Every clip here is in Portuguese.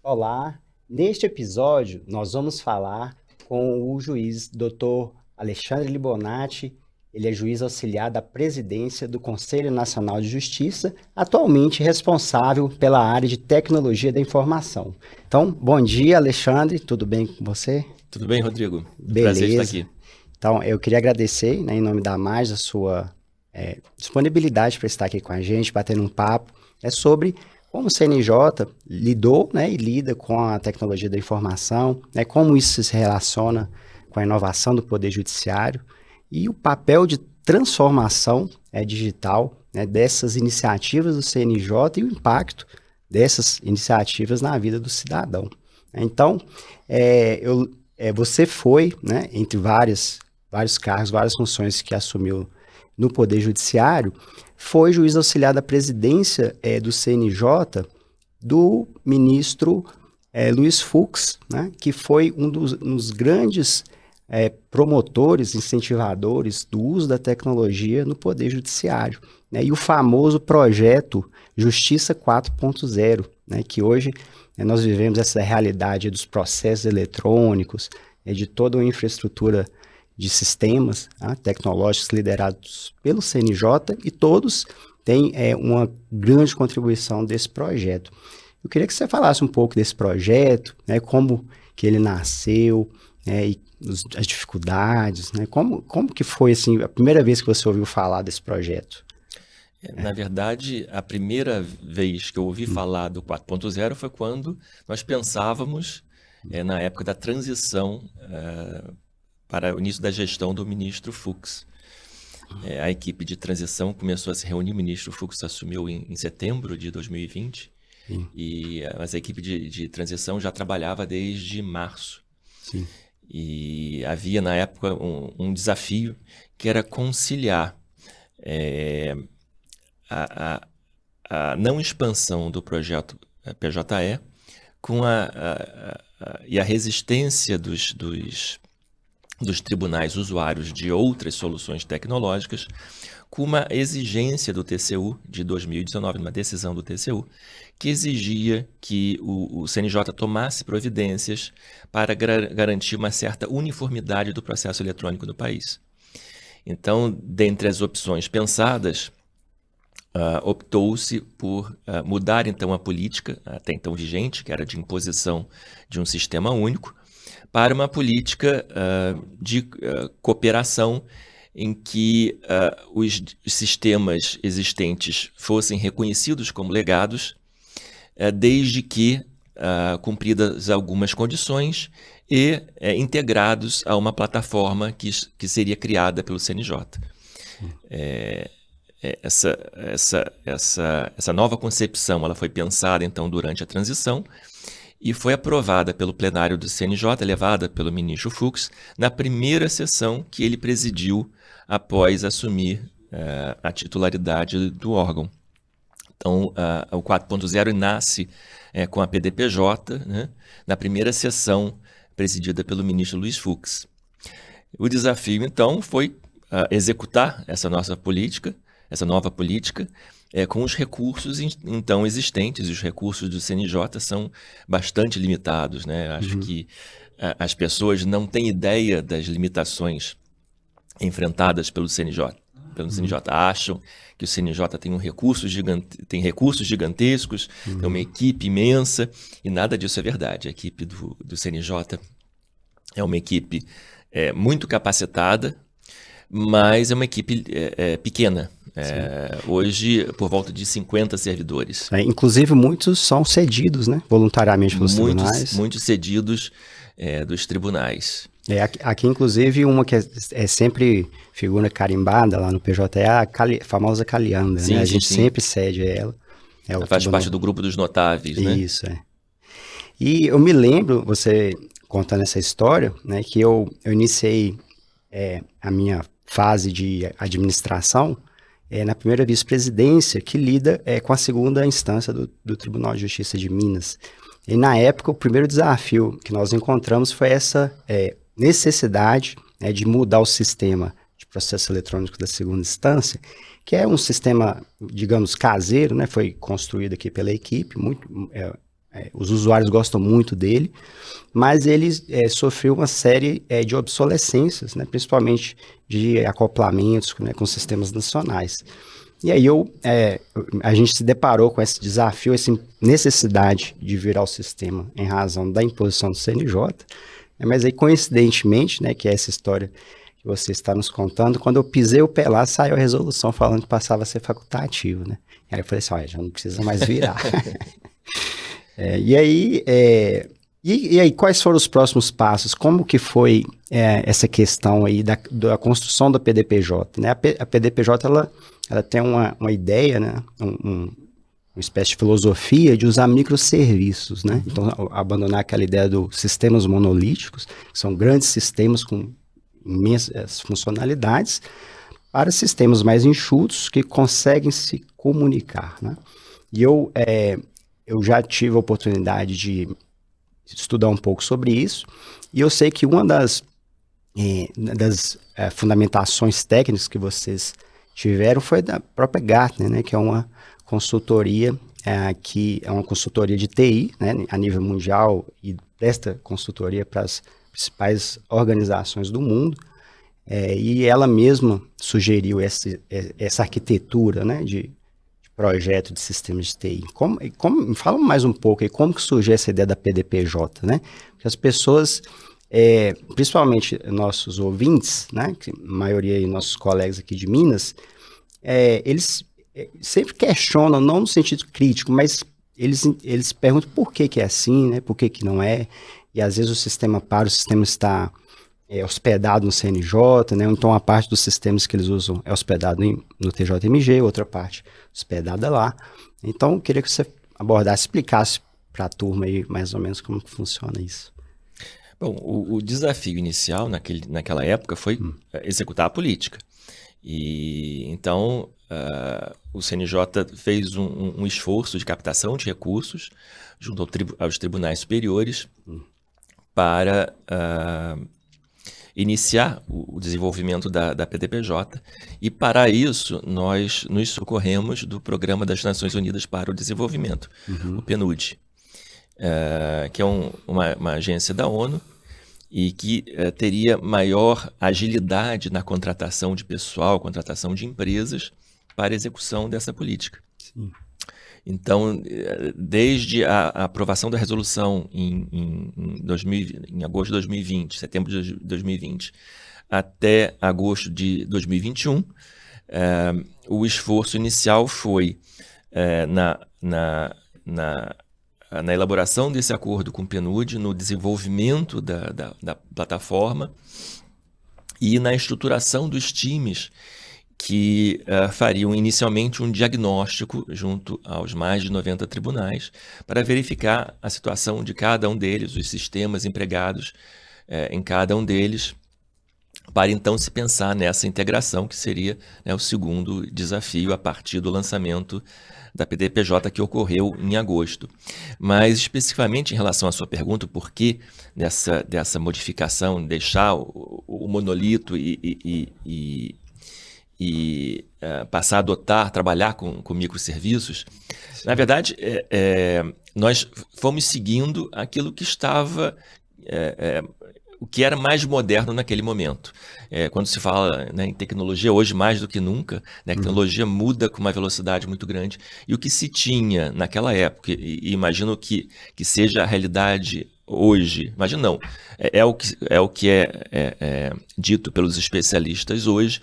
Olá, neste episódio nós vamos falar com o juiz Dr. Alexandre Libonati. Ele é juiz auxiliar da presidência do Conselho Nacional de Justiça, atualmente responsável pela área de tecnologia da informação. Então, bom dia, Alexandre, tudo bem com você? Tudo bem, Rodrigo? Beleza. Prazer estar aqui. Então, eu queria agradecer, em nome da Mais, a sua disponibilidade para estar aqui com a gente, batendo um papo sobre como o CNJ lidou, e lida com a tecnologia da informação, como isso se relaciona com a inovação do Poder Judiciário e o papel de transformação digital dessas iniciativas do CNJ e o impacto dessas iniciativas na vida do cidadão. Então, você foi, entre vários cargos, várias funções que assumiu no Poder Judiciário, foi juiz auxiliar da presidência do CNJ do ministro Luiz Fux, que foi um dos grandes promotores, incentivadores do uso da tecnologia no Poder Judiciário. E o famoso projeto Justiça 4.0, que hoje nós vivemos essa realidade dos processos eletrônicos, de toda uma infraestrutura de sistemas tecnológicos liderados pelo CNJ, e todos têm uma grande contribuição desse projeto. Eu queria que você falasse um pouco desse projeto, como que ele nasceu, e as dificuldades, como que foi assim, a primeira vez que você ouviu falar desse projeto? Na verdade, a primeira vez que eu ouvi falar do 4.0 foi quando nós pensávamos na época da transição para o início da gestão do ministro Fux. A equipe de transição começou a se reunir, o ministro Fux assumiu em setembro de 2020, mas a equipe de transição já trabalhava desde março. Sim. E havia, na época, um desafio que era conciliar a não expansão do projeto PJE com e a resistência dos tribunais usuários de outras soluções tecnológicas, com uma exigência do TCU de 2019, uma decisão do TCU, que exigia que o CNJ tomasse providências para garantir uma certa uniformidade do processo eletrônico no país. Então, dentre as opções pensadas, optou-se por mudar então a política, até então vigente, que era de imposição de um sistema único, para uma política de cooperação em que os sistemas existentes fossem reconhecidos como legados, desde que cumpridas algumas condições e integrados a uma plataforma que seria criada pelo CNJ. Essa nova concepção ela foi pensada então durante a transição e foi aprovada pelo plenário do CNJ, levada pelo ministro Fux, na primeira sessão que ele presidiu após assumir a titularidade do órgão. Então, o 4.0 nasce com a PDPJ, na primeira sessão presidida pelo ministro Luiz Fux. O desafio, então, foi executar essa nova política, com os recursos então existentes. Os recursos do CNJ são bastante limitados, Acho que as pessoas não têm ideia das limitações enfrentadas pelo CNJ. Acham que o CNJ tem recursos gigantescos, tem uma equipe imensa, e nada disso é verdade. A equipe do CNJ é uma equipe muito capacitada, mas é uma equipe pequena. Hoje, por volta de 50 servidores. Inclusive, muitos são cedidos, voluntariamente pelos tribunais. Muitos cedidos dos tribunais. Aqui, inclusive, uma que é sempre figura carimbada lá no PJ é a famosa Calianda, sim, A sim, gente sim. sempre cede ela. Ela faz parte do grupo dos notáveis, Isso, E eu me lembro, você contando essa história, que eu iniciei a minha fase de administração na primeira vice-presidência, que lida com a segunda instância do Tribunal de Justiça de Minas. E na época, o primeiro desafio que nós encontramos foi essa necessidade de mudar o sistema de processo eletrônico da segunda instância, que é um sistema, digamos, caseiro, né? Foi construído aqui pela equipe, os usuários gostam muito dele, mas ele sofreu uma série de obsolescências, né? Principalmente de acoplamentos, né, com sistemas nacionais. E aí a gente se deparou com esse desafio, essa necessidade de virar o sistema em razão da imposição do CNJ, né? Mas aí, coincidentemente, né, que é essa história que você está nos contando, quando eu pisei o pé lá, saiu a resolução falando que passava a ser facultativo, né? E aí eu falei assim, olha, já não precisa mais virar. E aí, quais foram os próximos passos? Como que foi essa questão aí da construção da PDPJ? Né? A PDPJ, ela tem uma ideia, né? Uma espécie de filosofia de usar microserviços, né? Então, abandonar aquela ideia dos sistemas monolíticos, que são grandes sistemas com imensas funcionalidades, para sistemas mais enxutos que conseguem se comunicar, né? E eu já tive a oportunidade de estudar um pouco sobre isso, e eu sei que uma das fundamentações técnicas que vocês tiveram foi da própria Gartner, né, que é uma consultoria que é uma consultoria de TI, né, a nível mundial, e presta consultoria para as principais organizações do mundo, e ela mesma sugeriu essa arquitetura, né, de projeto de sistemas de TI. Me fala mais um pouco aí, como que surgiu essa ideia da PDPJ, né? Porque as pessoas, principalmente nossos ouvintes, né, que a maioria aí nossos colegas aqui de Minas, eles sempre questionam, não no sentido crítico, mas eles perguntam por que é assim, né? Por que não é? E às vezes o sistema está hospedado no CNJ, né? Então a parte dos sistemas que eles usam é hospedado no TJMG, outra parte hospedada lá. Então eu queria que você abordasse, explicasse para a turma aí mais ou menos como que funciona isso. Bom, o desafio inicial naquela época foi executar a política. E então o CNJ fez um esforço de captação de recursos junto aos tribunais superiores para iniciar o desenvolvimento da PDPJ, e para isso nós nos socorremos do Programa das Nações Unidas para o Desenvolvimento, o PNUD, que é uma agência da ONU e que teria maior agilidade na contratação de pessoal, contratação de empresas para a execução dessa política. Sim. Então, desde a aprovação da resolução em agosto de 2020, setembro de 2020, até agosto de 2021, o esforço inicial foi na elaboração desse acordo com o PNUD, no desenvolvimento da plataforma e na estruturação dos times que fariam inicialmente um diagnóstico junto aos mais de 90 tribunais para verificar a situação de cada um deles, os sistemas empregados em cada um deles, para então se pensar nessa integração, que seria, né, o segundo desafio a partir do lançamento da PDPJ, que ocorreu em agosto. Mas especificamente em relação à sua pergunta, por que dessa modificação, deixar o monolito e passar a adotar, trabalhar com microserviços, na verdade, nós fomos seguindo aquilo que estava, o que era mais moderno naquele momento. Quando se fala, né, em tecnologia, hoje mais do que nunca, né, a tecnologia muda com uma velocidade muito grande, e o que se tinha naquela época, e imagino que seja a realidade hoje, imagino não, é o que é dito pelos especialistas hoje.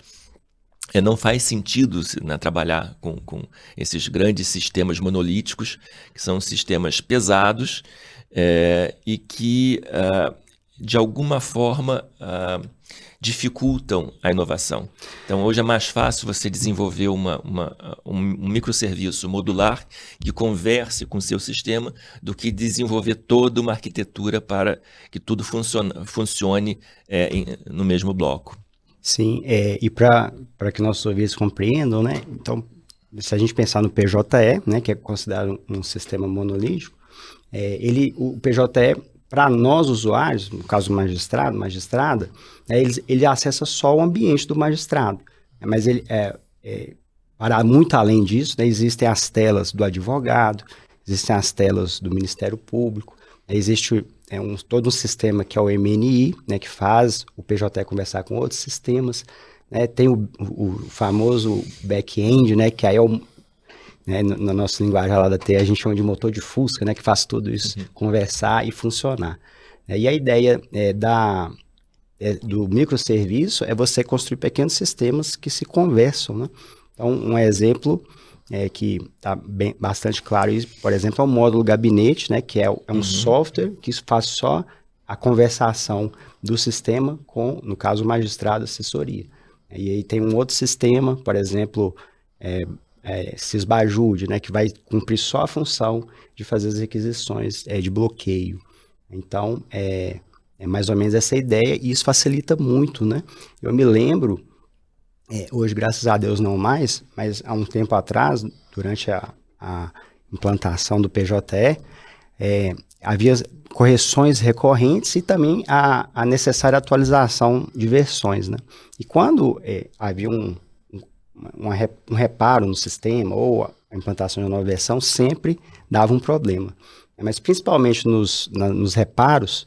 Não faz sentido, né, trabalhar com esses grandes sistemas monolíticos, que são sistemas pesados e que, de alguma forma, dificultam a inovação. Então, hoje é mais fácil você desenvolver um microserviço modular que converse com o seu sistema do que desenvolver toda uma arquitetura para que tudo funcione no mesmo bloco. Sim, e para que nossos ouvintes compreendam, né? Então, se a gente pensar no PJE, né, que é considerado um sistema monolítico, o PJE para nós usuários, no caso do magistrado, magistrada, ele acessa só o ambiente do magistrado. Mas para muito além disso, né, existem as telas do advogado, existem as telas do Ministério Público, existe todo um sistema que é o MNI, né, que faz o PJE conversar com outros sistemas, né, tem o famoso back-end, né, que aí né, na nossa linguagem lá da TI, a gente chama de motor de Fusca, né, que faz tudo isso conversar e funcionar. E a ideia do microserviço é você construir pequenos sistemas que se conversam, né? Então, um exemplo que está bastante claro, por exemplo, é o módulo gabinete, né, que é um software que faz só a conversação do sistema com, no caso, o magistrado, assessoria. E aí tem um outro sistema, por exemplo, Sysbajude, né, que vai cumprir só a função de fazer as requisições de bloqueio. Então, é mais ou menos essa ideia, e isso facilita muito, né? Eu me lembro, hoje, graças a Deus, não mais, mas há um tempo atrás, durante a implantação do PJE, havia correções recorrentes e também a necessária atualização de versões, né? E quando havia um reparo no sistema ou a implantação de uma nova versão, sempre dava um problema. Mas principalmente nos reparos,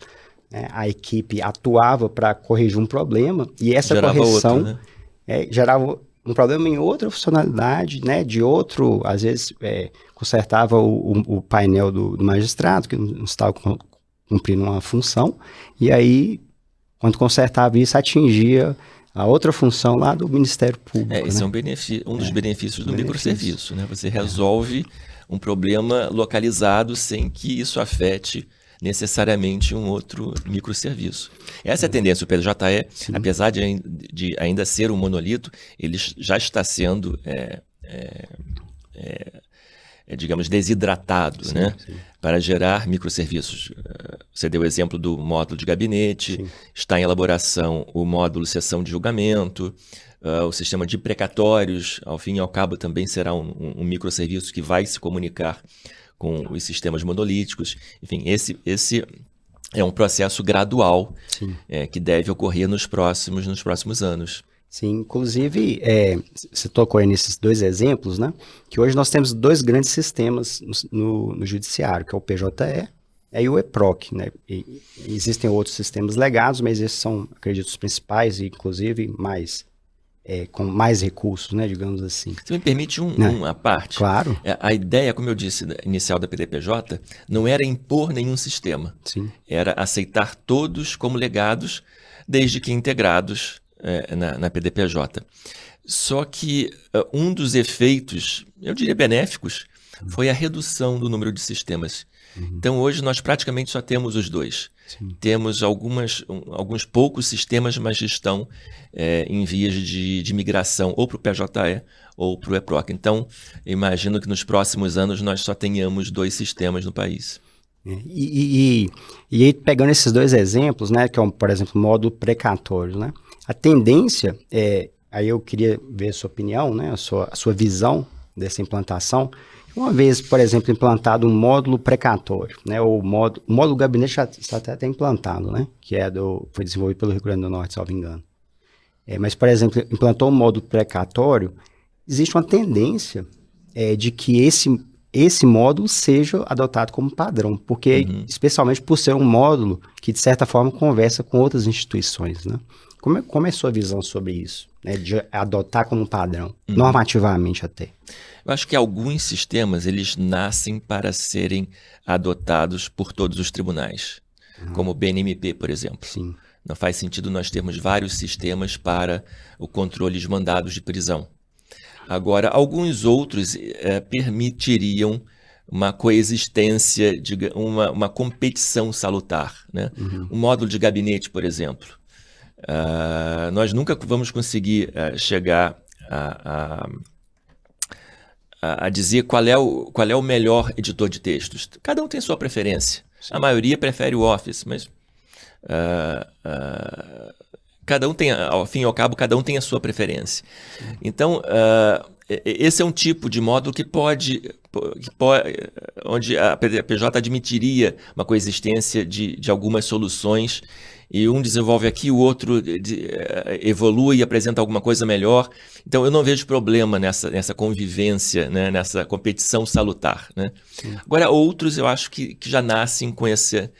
né, a equipe atuava para corrigir um problema e essa gerava correção outro, né? gerava um problema em outra funcionalidade, né, de outro, às vezes consertava o painel do magistrado, que não estava cumprindo uma função, e aí, quando consertava isso, atingia a outra função lá do Ministério Público. Esse né? é um dos benefícios do microserviço, né? Você resolve um problema localizado sem que isso afete necessariamente um outro microserviço. Essa é a tendência. O PJE, apesar de ainda ser um monolito, ele já está sendo, digamos, desidratado, né? Para gerar microserviços. Você deu o exemplo do módulo de gabinete, está em elaboração o módulo sessão de julgamento, o sistema de precatórios, ao fim e ao cabo, também será um microserviço que vai se comunicar com os sistemas monolíticos. Enfim, esse é um processo gradual que deve ocorrer nos próximos anos. Sim, inclusive, você tocou aí nesses dois exemplos, né? Que hoje nós temos dois grandes sistemas no judiciário, que é o PJE e o EPROC, né? E existem outros sistemas legados, mas esses são, acredito, os principais e, inclusive, com mais recursos, né? Digamos assim. Você me permite uma parte? Claro. A ideia, como eu disse, inicial da PDPJ, não era impor nenhum sistema. Sim. Era aceitar todos como legados, desde que integrados na PDPJ. Só que um dos efeitos, eu diria benéficos, foi a redução do número de sistemas. Então hoje nós praticamente só temos os dois. Temos alguns poucos sistemas, mas estão em vias de migração ou para o PJE ou para o EPROC. Então imagino que nos próximos anos nós só tenhamos 2 sistemas no país. E aí, pegando esses dois exemplos, né, que é, por exemplo, o módulo precatório, né, a tendência aí eu queria ver a sua opinião, né, a sua visão dessa implantação. Uma vez, por exemplo, implantado um módulo precatório, né, o módulo gabinete já está até implantado, né, que foi desenvolvido pelo Rio Grande do Norte, salvo engano. Mas, por exemplo, implantou um módulo precatório, existe uma tendência de que esse módulo seja adotado como padrão, porque, especialmente por ser um módulo que, de certa forma, conversa com outras instituições, né? Como é a sua visão sobre isso, né? De adotar como padrão, normativamente até? Eu acho que alguns sistemas, eles nascem para serem adotados por todos os tribunais, como o BNMP, por exemplo. Sim. Não faz sentido nós termos vários sistemas para o controle de mandados de prisão. Agora, alguns outros permitiriam uma coexistência, uma competição salutar, né? Um módulo de gabinete, por exemplo. Nós nunca vamos conseguir chegar a dizer qual é o melhor editor de textos. Cada um tem sua preferência. A maioria prefere o Office, mas cada um tem, ao fim e ao cabo, cada um tem a sua preferência. Então, esse é um tipo de módulo que onde a PJ admitiria uma coexistência de algumas soluções, e um desenvolve aqui, o outro evolui e apresenta alguma coisa melhor. Então, eu não vejo problema nessa convivência, né? Nessa competição salutar, né? Agora, outros eu acho que já nascem com essa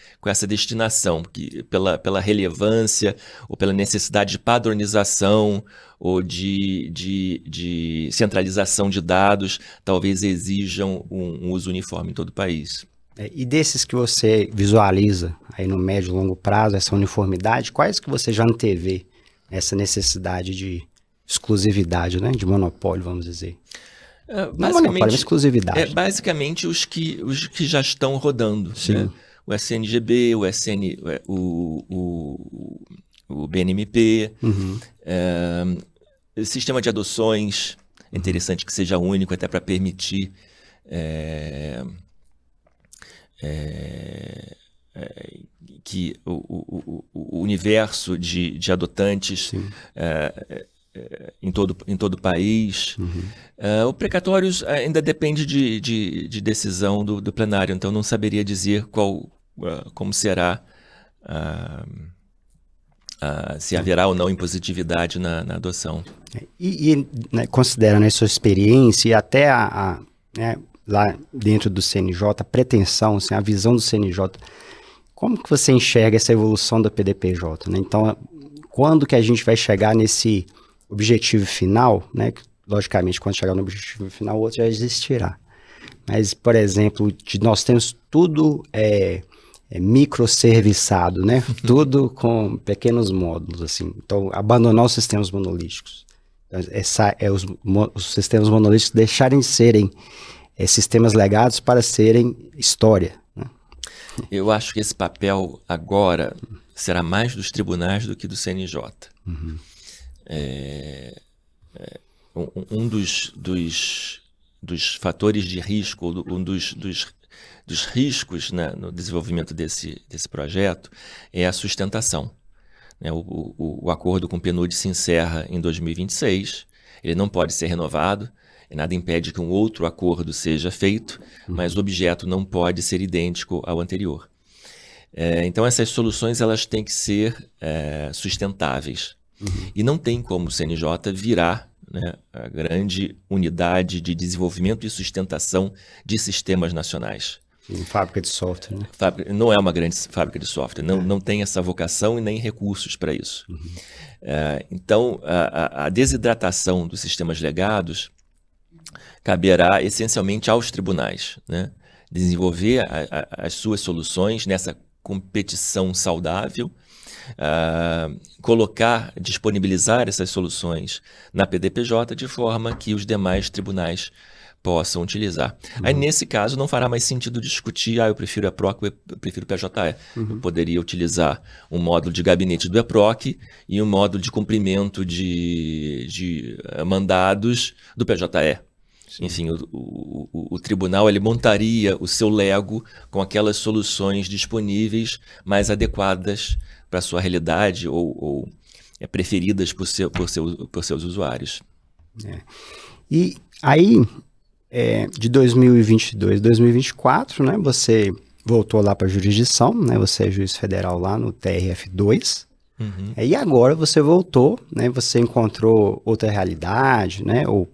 destinação, que pela relevância ou pela necessidade de padronização ou de centralização de dados, talvez exijam um uso uniforme em todo o país. E desses que você visualiza aí no médio e longo prazo, essa uniformidade, quais que você já antevê essa necessidade de exclusividade, né? De monopólio, vamos dizer? Não monopólio, mas exclusividade. Basicamente os que já estão rodando. Né? O SNGB, o BNMP, o sistema de adoções, é interessante que seja único até para permitir que o universo de adotantes em todo o país. O precatórios ainda depende de decisão do plenário, então não saberia dizer como será, se haverá ou não impositividade na adoção. Né, considerando a sua experiência e até né, lá dentro do CNJ, a pretensão, assim, a visão do CNJ, como que você enxerga essa evolução da PDPJ? Né? Então, quando que a gente vai chegar nesse objetivo final, né? Logicamente, quando chegar no objetivo final, o outro já existirá. Mas, por exemplo, nós temos tudo microserviçado, né? Tudo com pequenos módulos, assim. Então, abandonar os sistemas monolíticos. Os sistemas monolíticos deixarem de serem sistemas legados para serem história. Né? Eu acho que esse papel agora será mais dos tribunais do que do CNJ. Um dos fatores de risco, um dos riscos, né, no desenvolvimento desse projeto é a sustentação. Né? O acordo com o PNUD se encerra em 2026, ele não pode ser renovado, nada impede que um outro acordo seja feito, mas o objeto não pode ser idêntico ao anterior. Então essas soluções elas têm que ser sustentáveis. E não tem como o CNJ virar, né, a grande unidade de desenvolvimento e sustentação de sistemas nacionais. Fábrica de software, né? Não é uma grande fábrica de software, não tem essa vocação e nem recursos para isso. Então, a desidratação dos sistemas legados caberá essencialmente aos tribunais, né? Desenvolver as suas soluções nessa competição saudável, disponibilizar essas soluções na PDPJ de forma que os demais tribunais possam utilizar. Aí, nesse caso, não fará mais sentido discutir, eu prefiro EPROC, eu prefiro PJE. Eu poderia utilizar um módulo de gabinete do EPROC e um módulo de cumprimento de mandados do PJE. Enfim, o tribunal ele montaria o seu Lego com aquelas soluções disponíveis mais adequadas para a sua realidade ou preferidas por seus usuários. E aí, de 2022 a 2024, né, você voltou lá para a jurisdição, né, você é juiz federal lá no TRF2, e agora você voltou, né, você encontrou outra realidade, né, ou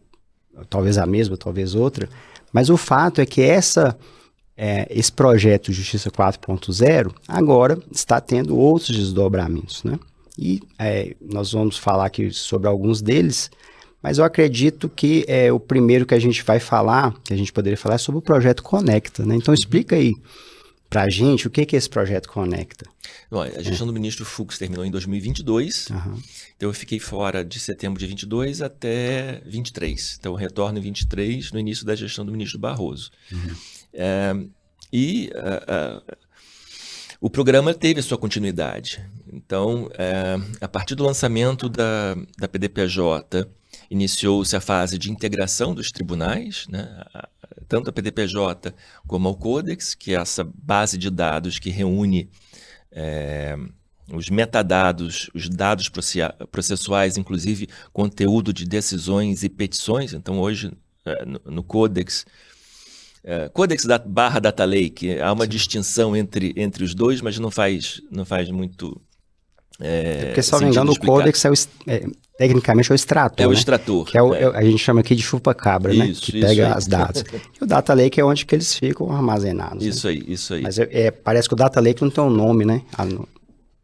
talvez a mesma, talvez outra, mas o fato é que esse projeto Justiça 4.0 agora está tendo outros desdobramentos, né? E nós vamos falar aqui sobre alguns deles, mas eu acredito que o primeiro que a gente vai falar, que a gente poderia falar, é sobre o projeto Conecta, né? Então explica aí para a gente o que é esse projeto Conecta. Bom, a gestão do ministro Fux terminou em 2022, então eu fiquei fora de setembro de 22 até 23. Então eu retorno em 23, no início da gestão do ministro Barroso. O programa teve a sua continuidade. Então, a partir do lançamento da PDPJ, iniciou-se a fase de integração dos tribunais, né? Tanto a PDPJ como ao Codex, que é essa base de dados que reúne os metadados, os dados processuais, inclusive conteúdo de decisões e petições. Então, hoje, no Codex barra Data Lake, há uma distinção entre os dois, mas não faz muito porque, se não me engano, o Codex tecnicamente é o extrator. É o né? extrator. Que a gente chama aqui de chupa-cabra, né? Que pega as datas. E o Data Lake é onde que eles ficam armazenados. Isso né? aí. Mas parece que o Data Lake não tem um nome, né?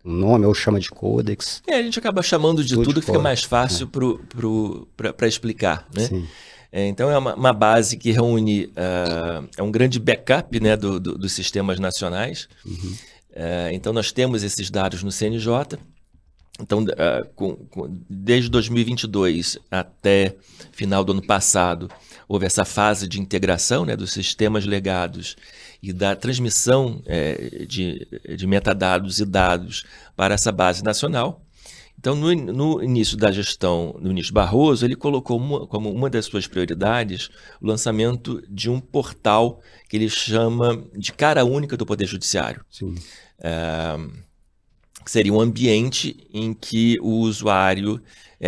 Um nome, ou chama de Codex. A gente acaba chamando de tudo que fica mais fácil para explicar, né? Sim. Então, é uma base que reúne, é um grande backup, né, dos sistemas nacionais. Uhum. Então, nós temos esses dados no CNJ. Então, desde 2022 até final do ano passado, houve essa fase de integração, né, dos sistemas legados e da transmissão de metadados e dados para essa base nacional. Então, no início da gestão do ministro Barroso, ele colocou como uma das suas prioridades o lançamento de um portal que ele chama de cara única do Poder Judiciário. Sim. Que seria um ambiente em que o usuário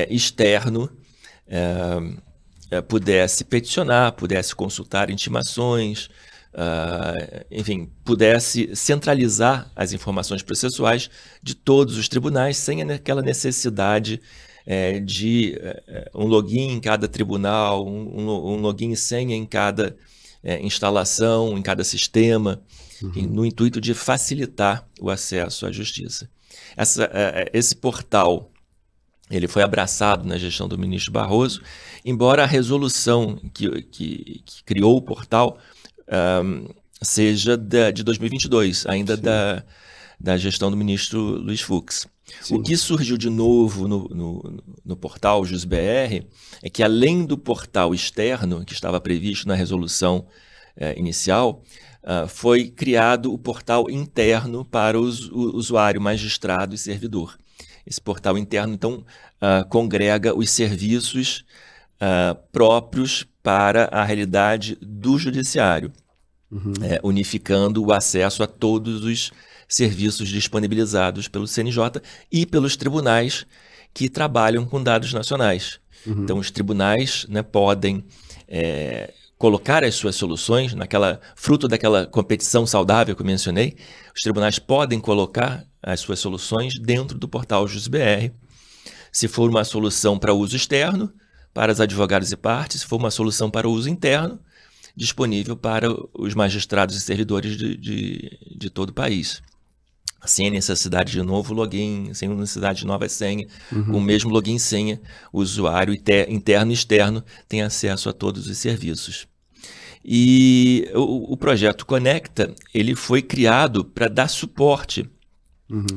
externo pudesse peticionar, pudesse consultar intimações, enfim, pudesse centralizar as informações processuais de todos os tribunais sem aquela necessidade de um login em cada tribunal, um login e senha em cada instalação, em cada sistema, no intuito de facilitar o acesso à justiça. Esse portal ele foi abraçado na gestão do ministro Barroso, embora a resolução que criou o portal seja de 2022, ainda da gestão do ministro Luiz Fux. Sim. O que surgiu de novo no portal JusBR é que, além do portal externo, que estava previsto na resolução inicial, foi criado o portal interno para o usuário, magistrado e servidor. Esse portal interno, então, congrega os serviços próprios para a realidade do judiciário, unificando o acesso a todos os serviços disponibilizados pelo CNJ e pelos tribunais que trabalham com dados nacionais. Então, os tribunais, né, podem colocar as suas soluções, fruto daquela competição saudável que eu mencionei, os tribunais podem colocar as suas soluções dentro do portal JusBR. Se for uma solução para uso externo, para os advogados e partes, se for uma solução para uso interno, disponível para os magistrados e servidores de todo o país. Sem a necessidade de novo login, sem a necessidade de nova senha, com o mesmo login e senha, o usuário interno e externo tem acesso a todos os serviços. E o projeto Conecta, ele foi criado para dar suporte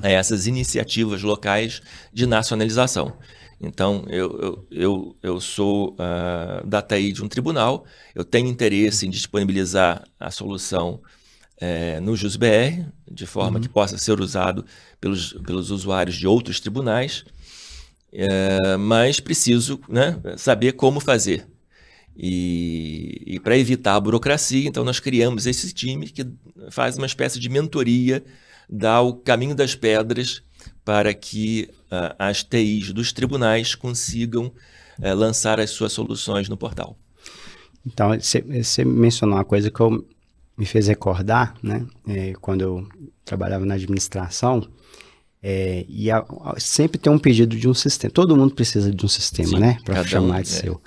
a essas iniciativas locais de nacionalização. Então, eu sou da TI de um tribunal, eu tenho interesse em disponibilizar a solução no JusBR, de forma que possa ser usado pelos usuários de outros tribunais, mas preciso, né, saber como fazer. E para evitar a burocracia, então nós criamos esse time que faz uma espécie de mentoria, dá o caminho das pedras para que as TIs dos tribunais consigam lançar as suas soluções no portal. Então, você mencionou uma coisa que me fez recordar, né? Quando eu trabalhava na administração, sempre tem um pedido de um sistema. Todo mundo precisa de um sistema, sim, né? Para chamar de seu.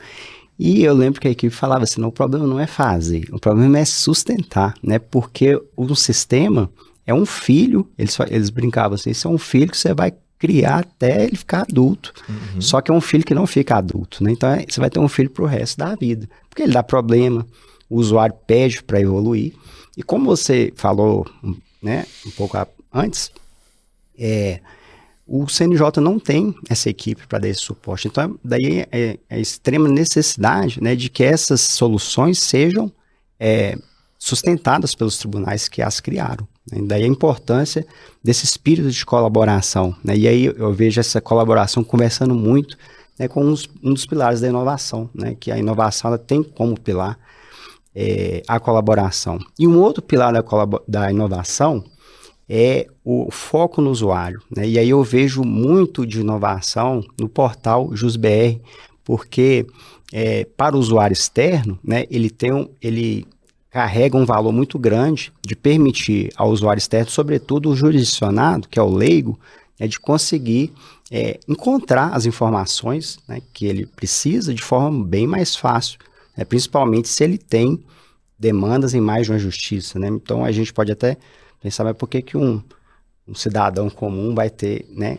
E eu lembro que a equipe falava assim, não, o problema não é fazer, o problema é sustentar, né? Porque um sistema é um filho, eles brincavam assim, isso é um filho que você vai criar até ele ficar adulto. Só que é um filho que não fica adulto, né? Então você vai ter um filho pro resto da vida, porque ele dá problema, o usuário pede para evoluir. E como você falou, né, um pouco antes, o CNJ não tem essa equipe para dar esse suporte. Então, daí é extrema necessidade, né, de que essas soluções sejam sustentadas pelos tribunais que as criaram. Né? Daí a importância desse espírito de colaboração. Né? E aí eu vejo essa colaboração conversando muito, né, com um dos pilares da inovação, né, que a inovação ela tem como pilar a colaboração. E um outro pilar da inovação é o foco no usuário, né? E aí eu vejo muito de inovação no portal JusBR, porque para o usuário externo, né, ele carrega um valor muito grande de permitir ao usuário externo, sobretudo o jurisdicionado, que é o leigo, de conseguir encontrar as informações, né, que ele precisa de forma bem mais fácil, né, principalmente se ele tem demandas em mais de uma justiça, né? Então a gente pode até pensar, mas por que que um cidadão comum vai ter, né,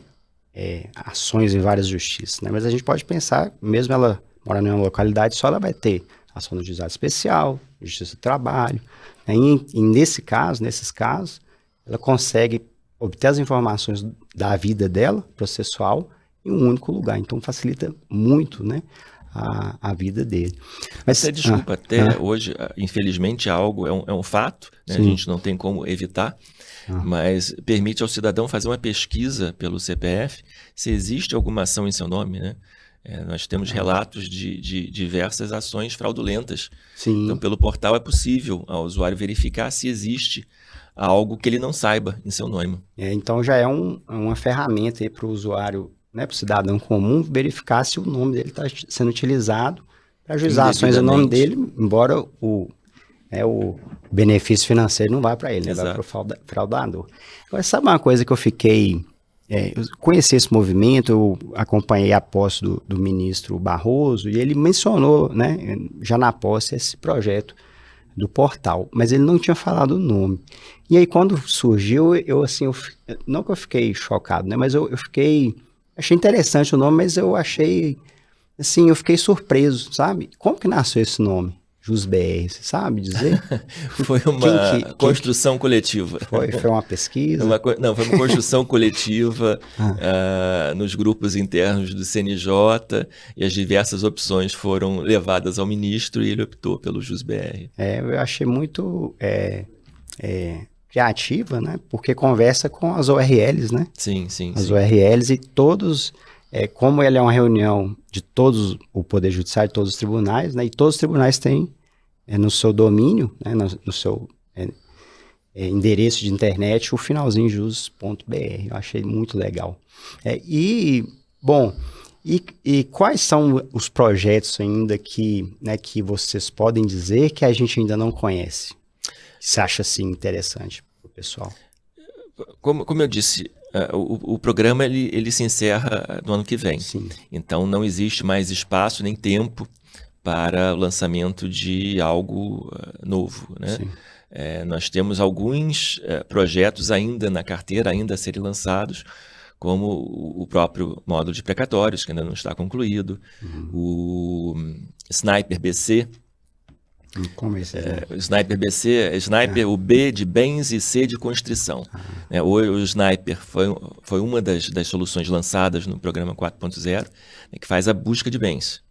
ações em várias justiças, né? Mas a gente pode pensar, mesmo ela morando em uma localidade só, ela vai ter ação no juizado especial, justiça do trabalho, né? E nesses casos, ela consegue obter as informações da vida dela, processual, em um único lugar. Então facilita muito, né, a vida dele. Mas desculpa, hoje, infelizmente, algo é um fato, né? A gente não tem como evitar, mas permite ao cidadão fazer uma pesquisa pelo CPF se existe alguma ação em seu nome, né? Nós temos relatos de diversas ações fraudulentas. Sim. Então, pelo portal é possível ao usuário verificar se existe algo que ele não saiba em seu nome. Então já é uma ferramenta para o usuário, né, para o cidadão comum, verificar se o nome dele está sendo utilizado para ajuizar ações em nome dele, embora o benefício financeiro não vá para ele, né, vai para o fraudador. Agora, sabe uma coisa que eu fiquei... eu conheci esse movimento, eu acompanhei a posse do ministro Barroso, e ele mencionou, né, já na posse, esse projeto do portal, mas ele não tinha falado o nome. E aí, quando surgiu, não que eu fiquei chocado, né, mas achei interessante o nome, mas eu fiquei surpreso, sabe? Como que nasceu esse nome? JusBR, você sabe dizer? Foi uma construção coletiva. Foi uma pesquisa? Não, foi uma construção coletiva nos grupos internos do CNJ, e as diversas opções foram levadas ao ministro e ele optou pelo JusBR. Eu achei muito criativa, né? Porque conversa com as ORLs, né? Sim. As ORLs e todos... como ele é uma reunião de todos o Poder Judiciário, de todos os tribunais, né, e todos os tribunais têm no seu domínio, né, no seu endereço de internet, o finalzinho jus.br. Eu achei muito legal. E quais são os projetos ainda que vocês podem dizer que a gente ainda não conhece? Você acha assim interessante para o pessoal? Como eu disse, o programa ele se encerra no ano que vem. Sim. Então não existe mais espaço nem tempo para o lançamento de algo novo, né? Nós temos alguns projetos ainda na carteira, ainda a serem lançados, como o próprio módulo de precatórios, que ainda não está concluído, o Sniper BC. Como é esse? O Sniper BC, o B de bens e C de constrição. O Sniper foi uma das soluções lançadas no programa 4.0, que faz a busca de bens.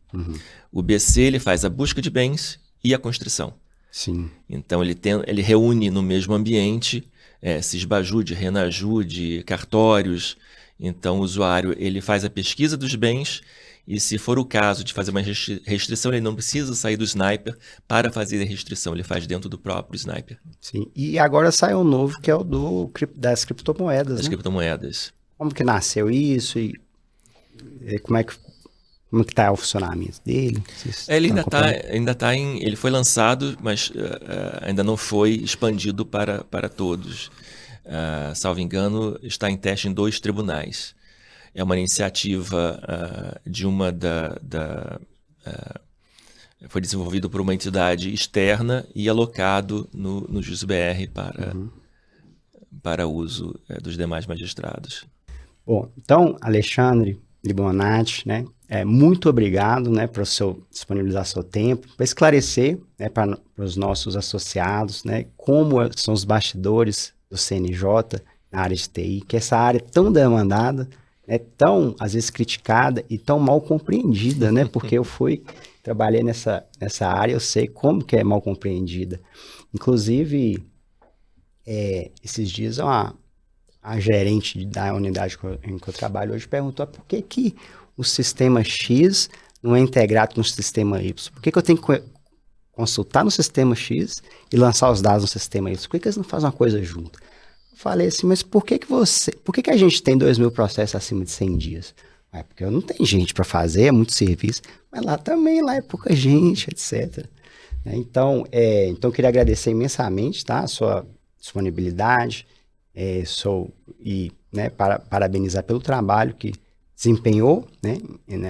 O BC ele faz a busca de bens e a constrição. Sim. Então ele reúne no mesmo ambiente Sisbajude, Renajude, cartórios. Então o usuário ele faz a pesquisa dos bens. E se for o caso de fazer uma restrição, ele não precisa sair do Sniper para fazer a restrição, ele faz dentro do próprio Sniper. Sim, e agora sai um novo que é o das criptomoedas, Das criptomoedas. Como que nasceu isso e como que está o funcionamento dele? Ele ele foi lançado, mas ainda não foi expandido para todos. Salvo engano, está em teste em 2 tribunais. É uma iniciativa foi desenvolvido por uma entidade externa e alocado no JusBR para uso dos demais magistrados. Bom, então, Alexandre Libonati, né, muito obrigado, né, por disponibilizar seu tempo, para esclarecer, né, para os nossos associados, né, como são os bastidores do CNJ na área de TI, que essa área é tão demandada, tão, às vezes, criticada e tão mal compreendida, né? Porque eu trabalhei nessa área, eu sei como que é mal compreendida. Inclusive, esses dias, a gerente da unidade em que eu trabalho hoje perguntou por que o sistema X não é integrado com o sistema Y? Por que eu tenho que consultar no sistema X e lançar os dados no sistema Y? Por que eles não fazem uma coisa junto? falei assim, mas por que a gente tem 2.000 processos acima de 100 dias? É porque não tem gente para fazer, é muito serviço, mas lá também, lá é pouca gente, etc. Então, eu queria agradecer imensamente, tá, a sua disponibilidade, parabenizar pelo trabalho que desempenhou, né,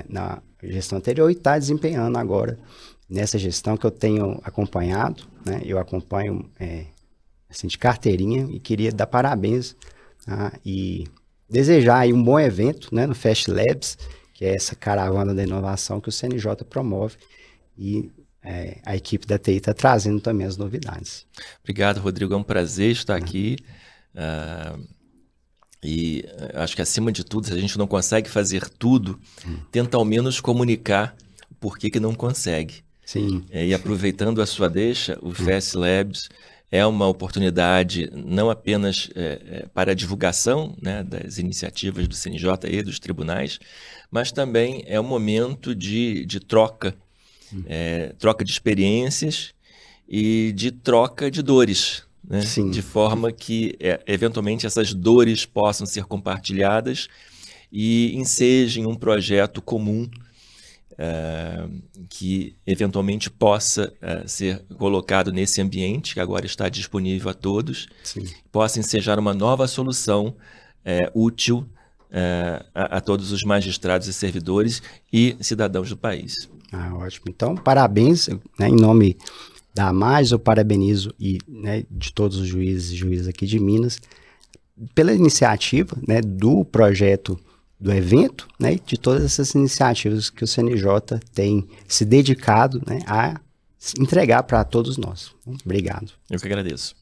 na gestão anterior e está desempenhando agora nessa gestão que eu tenho acompanhado, né, eu acompanho assim, de carteirinha e queria dar parabéns, tá, e desejar aí um bom evento, né, no Fast Labs, que é essa caravana da inovação que o CNJ promove e a equipe da TI está trazendo também as novidades. Obrigado, Rodrigo. É um prazer estar aqui. E acho que, acima de tudo, se a gente não consegue fazer tudo, tenta ao menos comunicar o porquê que não consegue. Sim. E aproveitando a sua deixa, o Fast Labs é uma oportunidade não apenas para a divulgação, né, das iniciativas do CNJ e dos tribunais, mas também é um momento de troca, troca de experiências e de troca de dores, né? De forma que, eventualmente, essas dores possam ser compartilhadas e ensejem um projeto comum que, eventualmente, possa ser colocado nesse ambiente que agora está disponível a todos, possa ensejar uma nova solução útil a todos os magistrados e servidores e cidadãos do país. Ótimo. Então, parabéns, né, em nome da AMAGES, eu parabenizo de todos os juízes e juízes aqui de Minas pela iniciativa, né, do projeto do evento, né, e de todas essas iniciativas que o CNJ tem se dedicado, né, a entregar para todos nós. Obrigado. Eu que agradeço.